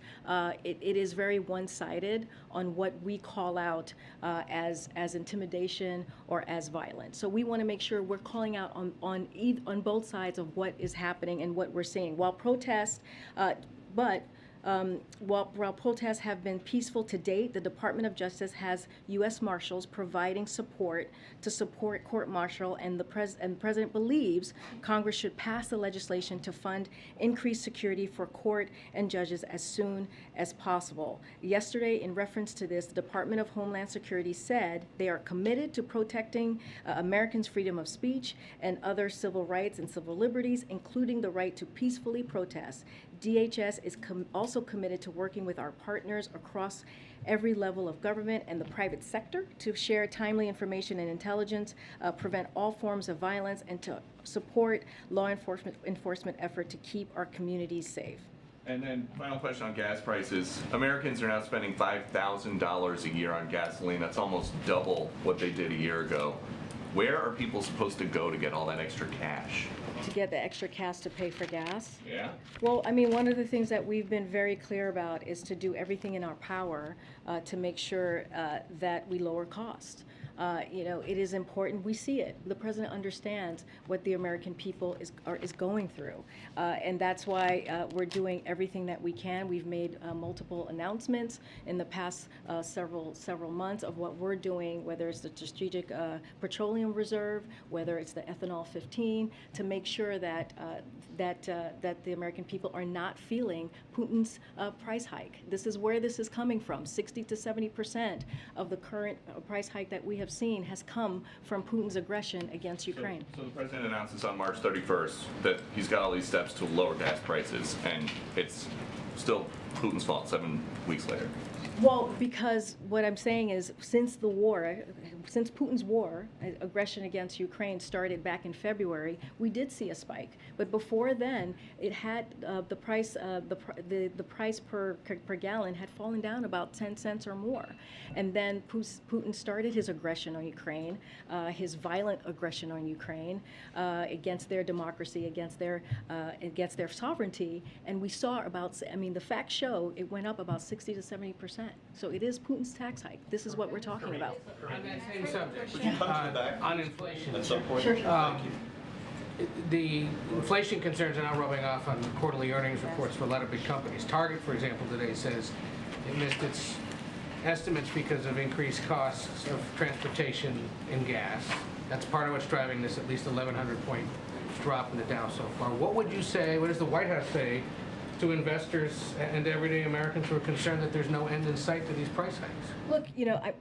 Speaker 1: it is very one-sided on what we call out as intimidation or as violence. So we want to make sure we're calling out on both sides of what is happening and what we're seeing. While protests, while protests have been peaceful to date, the Department of Justice has U.S. Marshals providing support to support court-martial, and the President believes Congress should pass the legislation to fund increased security for court and judges as soon as possible. Yesterday, in reference to this, the Department of Homeland Security said they are committed to protecting Americans' freedom of speech and other civil rights and civil liberties, including the right to peacefully protest. DHS is also committed to working with our partners across every level of government and the private sector to share timely information and intelligence, prevent all forms of violence, and to support law enforcement effort to keep our communities safe.
Speaker 18: And then final question on gas prices. Americans are now spending $5,000 a year on gasoline. That's almost double what they did a year ago. Where are people supposed to go to get all that extra cash?
Speaker 1: To get the extra cash to pay for gas?
Speaker 18: Yeah.
Speaker 1: Well, I mean, one of the things that we've been very clear about is to do everything in our power to make sure that we lower cost. It is important. We see it. The president understands what the American people is going through, and that's why we're doing everything that we can. We've made multiple announcements in the past several months of what we're doing, whether it's the Strategic Petroleum Reserve, whether it's the Ethanol 15, to make sure that the American people are not feeling Putin's price hike. This is where this is coming from. 60 to 70% of the current price hike that we have seen has come from Putin's aggression against Ukraine.
Speaker 18: So the president announces on March 31st that he's got all these steps to lower gas prices, and it's still Putin's fault 7 weeks later.
Speaker 1: Well, because what I'm saying is, since Putin's war, aggression against Ukraine started back in February, we did see a spike. But before then, it had the price per gallon had fallen down about 10 cents or more. And then Putin started his aggression on Ukraine, his violent aggression on Ukraine against their democracy, against their sovereignty. And we saw the facts show it went up about 60 to 70%. So it is Putin's tax hike. This is what we're talking about.
Speaker 8: On that same subject, on inflation.
Speaker 18: At some point.
Speaker 1: Sure.
Speaker 18: Thank you.
Speaker 8: The inflation concerns are now rubbing off on quarterly earnings reports for a lot of big companies. Target, for example, today says it missed its estimates because of increased costs of transportation and gas. That's part of what's driving this at least 1,100-point drop in the Dow so far. What would you say, what does the White House say to investors and everyday Americans who are concerned that there's no end in sight to these price hikes?
Speaker 1: Look,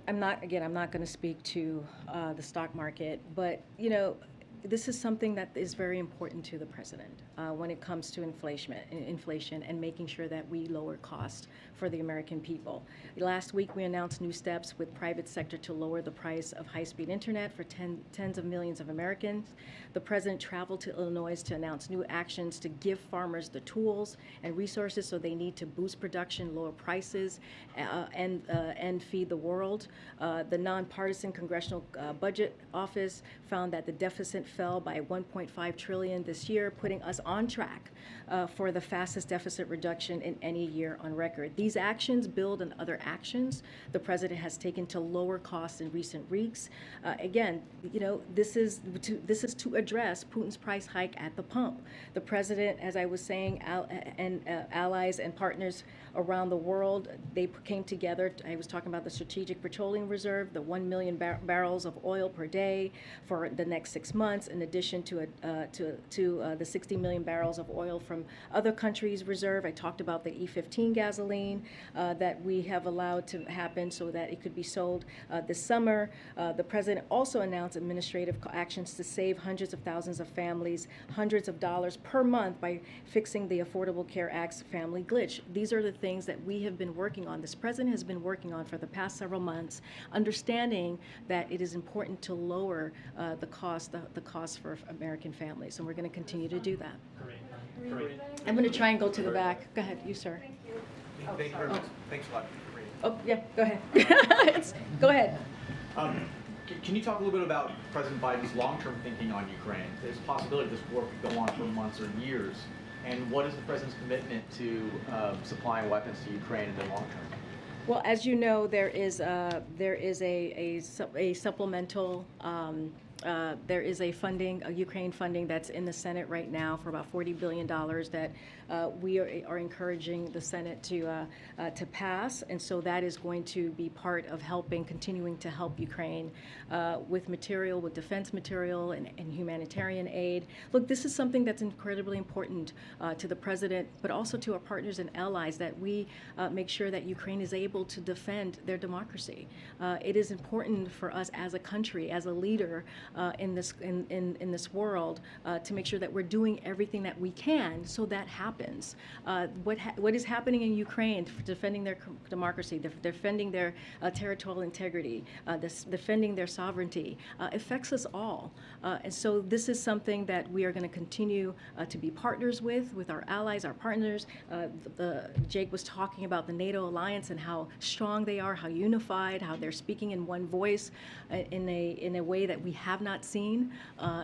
Speaker 1: I'm not going to speak to the stock market, but, this is something that is very important to the president when it comes to inflation and making sure that we lower costs for the American people. Last week, we announced new steps with private sector to lower the price of high-speed internet for tens of millions of Americans. The president traveled to Illinois to announce new actions to give farmers the tools and resources so they need to boost production, lower prices, and feed the world. The nonpartisan Congressional Budget Office found that the deficit fell by $1.5 trillion this year, putting us on track for the fastest deficit reduction in any year on record. These actions build on other actions the president has taken to lower costs in recent weeks. Again, this is to address Putin's price hike at the pump. The president, as I was saying, allies and partners around the world, they came together. I was talking about the Strategic Petroleum Reserve, the 1 million barrels of oil per day for the next 6 months, in addition to the 60 million barrels of oil from other countries' reserve. I talked about the E15 gasoline that we have allowed to happen so that it could be sold this summer. The president also announced administrative actions to save hundreds of thousands of families hundreds of dollars per month by fixing the Affordable Care Act's family glitch. These are the things that we have been working on. This president has been working on for the past several months, understanding that it is important to lower the cost for American families, and we're going to continue to do that. I'm going to try and go to the back. Go ahead, you, sir.
Speaker 19: Thank you very much. Thanks a lot.
Speaker 1: Oh, yeah, go ahead. Go ahead.
Speaker 19: Can you talk a little bit about President Biden's long-term thinking on Ukraine? There's a possibility this war could go on for months or years. And what is the president's commitment to supplying weapons to Ukraine in the long term?
Speaker 1: Well, as you know, there is a supplemental. There is a Ukraine funding that's in the Senate right now for about $40 billion that we are encouraging the Senate to pass, and so that is going to be part of continuing to help Ukraine with material, with defense material and humanitarian aid. Look, this is something that's incredibly important to the president, but also to our partners and allies, that we make sure that Ukraine is able to defend their democracy. It is important for us as a country, as a leader in this world, to make sure that we're doing everything that we can so that happens. What is happening in Ukraine for defending their democracy, defending their territorial integrity, defending their sovereignty, affects us all. And so this is something that we are going to continue to be partners with our allies, our partners. Jake was talking about the NATO alliance and how strong they are, how unified, how they're speaking in one voice in a way that we have not seen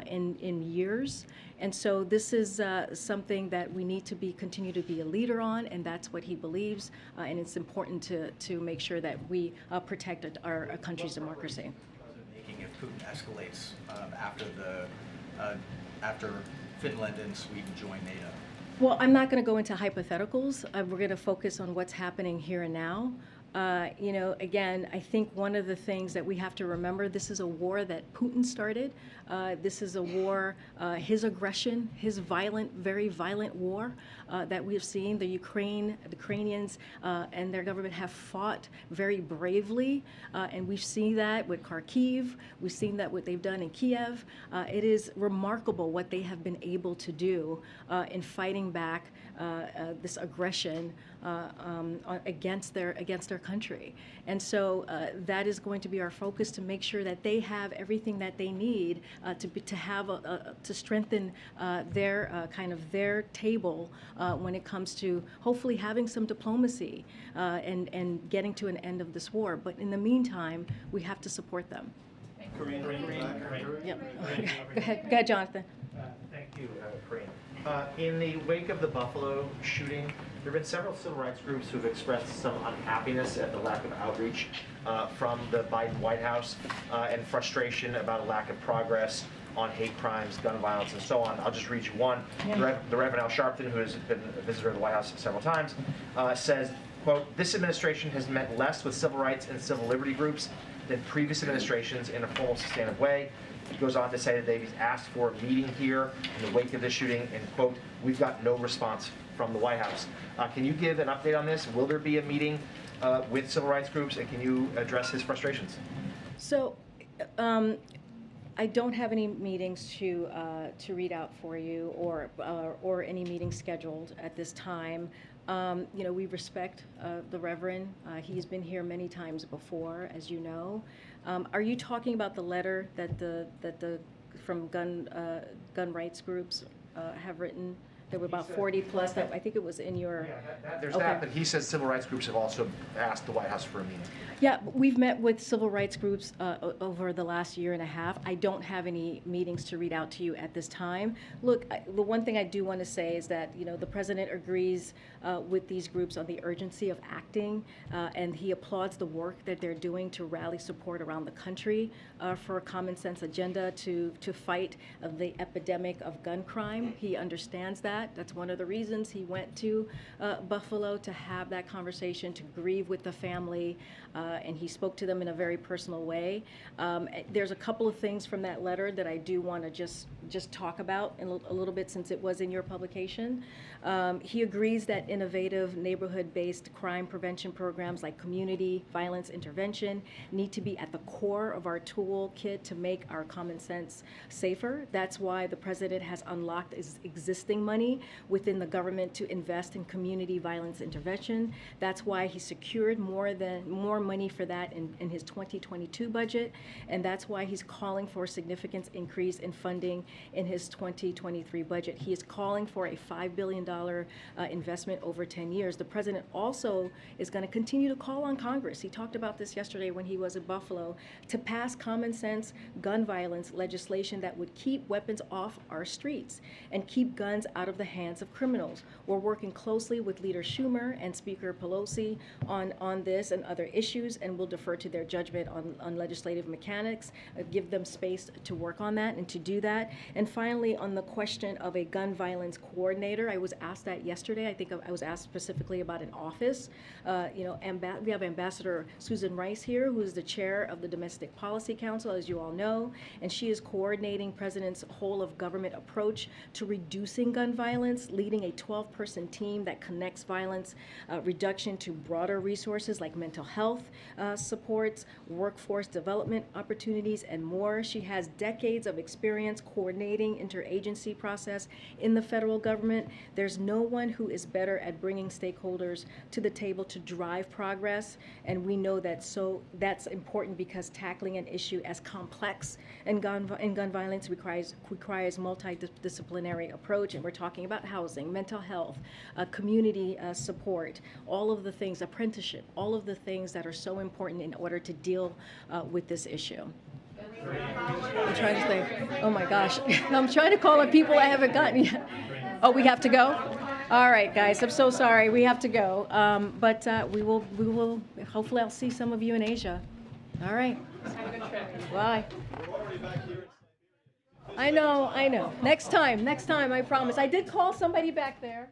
Speaker 1: in years. And so this is something that we need to continue to be a leader on, and that's what he believes. And it's important to make sure that we protect our country's democracy.
Speaker 19: Making if Putin escalates after Finland and Sweden join NATO?
Speaker 1: Well, I'm not going to go into hypotheticals. We're going to focus on what's happening here and now. Again, I think one of the things that we have to remember, this is a war that Putin started. This is a war, his aggression, his very violent war that we have seen. The Ukrainians and their government have fought very bravely, and we've seen that with Kharkiv. We've seen that what they've done in Kiev. It is remarkable what they have been able to do in fighting back this aggression against their country. And so that is going to be our focus, to make sure that they have everything that they need to strengthen their table when it comes to hopefully having some diplomacy and getting to an end of this war. But in the meantime, we have to support them.
Speaker 19: Karine.
Speaker 1: Yep. Go ahead, Jonathan.
Speaker 20: Thank you, Karine. In the wake of the Buffalo shooting, there have been several civil rights groups who have expressed some unhappiness at the lack of outreach from the Biden White House and frustration about a lack of progress on hate crimes, gun violence, and so on. I'll just read you one. Yeah. The Reverend Al Sharpton, who has been a visitor of the White House several times, says, quote, "This administration has met less with civil rights and civil liberty groups than previous administrations in a formal, substantive way." He goes on to say that they've asked for a meeting here in the wake of the shooting, and, quote, "We've got no response from the White House." Can you give an update on this? Will there be a meeting with civil rights groups, and can you address his frustrations?
Speaker 1: So I don't have any meetings to read out for you, or any meetings scheduled at this time. We respect the Reverend. He's been here many times before, as you know. Are you talking about the letter that the from gun rights groups have written There were about 40 plus. I think it was in your.
Speaker 20: There's
Speaker 1: Okay.
Speaker 20: that, but he says civil rights groups have also asked the White House for a meeting.
Speaker 1: Yeah, we've met with civil rights groups over the last year and a half. I don't have any meetings to read out to you at this time. Look, the one thing I do want to say is that, you know, the president agrees with these groups on the urgency of acting, and he applauds the work that they're doing to rally support around the country for a common sense agenda to fight the epidemic of gun crime. He understands that. That's one of the reasons he went to Buffalo, to have that conversation, to grieve with the family, and he spoke to them in a very personal way. There's a couple of things from that letter that I do want to just talk about in a little bit, since it was in your publication. He agrees that innovative neighborhood-based crime prevention programs like community violence intervention need to be at the core of our toolkit to make our common sense safer. That's why the president has unlocked existing money within the government to invest in community violence intervention. That's why he secured more money for that in his 2022 budget, and that's why he's calling for a significant increase in funding in his 2023 budget. He is calling for a $5 billion investment over 10 years. The president also is going to continue to call on Congress. He talked about this yesterday when he was in Buffalo, to pass common sense gun violence legislation that would keep weapons off our streets and keep guns out of the hands of criminals. We're working closely with Leader Schumer and Speaker Pelosi on this and other issues, and we'll defer to their judgment on legislative mechanics, give them space to work on that and to do that. And finally, on the question of a gun violence coordinator, I was asked that yesterday. I think I was asked specifically about an office. We have Ambassador Susan Rice here, who is the chair of the Domestic Policy Council, as you all know, and she is coordinating President's whole of government approach to reducing gun violence, leading a 12-person team that connects violence reduction to broader resources like mental health supports, workforce development opportunities, and more. She has decades of experience coordinating interagency process in the federal government. There's no one who is better at bringing stakeholders to the table to drive progress, and we know that. So that's important because tackling an issue as complex in gun violence requires multidisciplinary approach, and we're talking about housing, mental health, community support, all of the things, apprenticeship, all of the things that are so important in order to deal with this issue. I'm trying to think. Oh my gosh. I'm trying to call on people I haven't gotten yet. Oh, we have to go? All right, guys. I'm so sorry. We have to go. But we will, hopefully I'll see some of you in Asia. All right.
Speaker 3: Have a good trip.
Speaker 1: Bye. I know. Next time, I promise. I did call somebody back there.